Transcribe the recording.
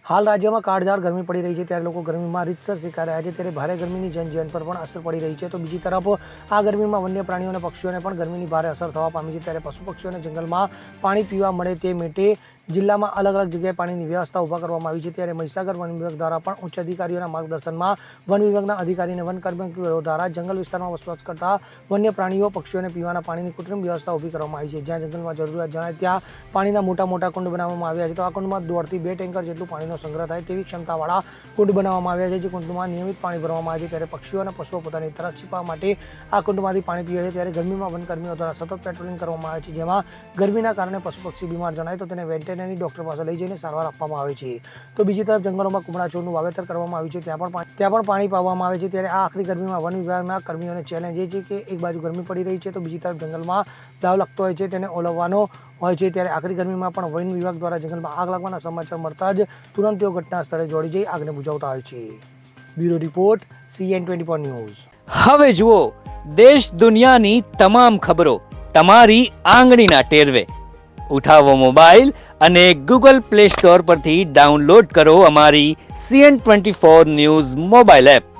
હાલ રાજ્યમાં કાળઝાળ ગરમી પડી રહી છે ત્યારે લોકો ગરમીમાં રીતસર શેકાઈ રહ્યા છે ત્યારે ભારે ગરમીની જનજીવન પર પણ અસર પડી રહી છે તો બીજી તરફ આ ગરમીમાં વન્ય પ્રાણીઓ અને પક્ષીઓને પણ ગરમીની ભારે અસર થવા પામી છે ત્યારે પશુ પક્ષીઓને જંગલમાં પાણી પીવા મળે તે માટે જિલ્લામાં અલગ અલગ જગ્યાએ પાણીની વ્યવસ્થા ઊભા કરવામાં આવી છે ત્યારે મહીસાગર વન વિભાગ દ્વારા પણ ઉચ્ચ અધિકારીઓના માર્ગદર્શનમાં વન વિભાગના અધિકારી અને વન કર્મચારીઓ દ્વારા જંગલ વિસ્તારમાં વસવાટ કરતા વન્ય પ્રાણીઓ પક્ષીઓને પીવાના પાણીની કૃત્રિમ વ્યવસ્થા ઊભી કરવામાં આવી છે જ્યાં જંગલમાં જરૂરિયાત જણાય ત્યાં પાણીના મોટા મોટા કુંડ બનાવવામાં આવ્યા છે તો આ કુંડમાં 1.5 થી 2 ટેન્કર જેટલું પાણીનો સંગ્રહ થાય તેવી ક્ષમતાવાળા કુંડ બનાવવામાં આવ્યા છે જે કુંડમાં નિયમિત પાણી ભરવામાં આવે છે ત્યારે પક્ષીઓ અને પશુઓ પોતાની તરસ છીપાવવા માટે આ કુંડમાંથી પાણી પીવે છે ત્યારે ગરમીમાં વનકર્મીઓ દ્વારા સતત પેટ્રોલિંગ કરવામાં આવે છે જેમાં ગરમીના કારણે પશુ પક્ષી બીમાર જણાય તો તેને વેટેનરી ડોક્ટર પાસે લઈ જઈને સારવાર આપવામાં આવે છે તો બીજી તરફ જંગલોમાં કુમળા છોડનું વાવેતર કરવામાં આવ્યું છે ત્યાં પણ પાણી પાવામાં આવે છે ત્યારે આ આખરી ગરમીમાં વન વિભાગના કર્મીઓને ચેલેન્જ એ છે કે એક બાજુ ગરમી પડી રહી છે તો બીજી તરફ જંગલમાં દાવ લાગતો હોય છે તેને ઓલવવાનો હોય છે ત્યારે આખરી ગરમીમાં પણ વન વિભાગ દ્વારા જંગલમાં આગ લાગવાના સમાચાર મળતા જ તુરંત તેઓ ઘટના સ્થળે દોડી જઈ આગને બુઝાવતા હોય છે. Bureau report CN24 news. હવે જુઓ દેશ દુનિયાની તમામ ખબરો તમારી આંગળીના ટેરવે. ઉઠાવો મોબાઈલ અને Google Play Store પરથી ડાઉનલોડ કરો અમારી CN24 ન્યૂઝ મોબાઈલ એપ.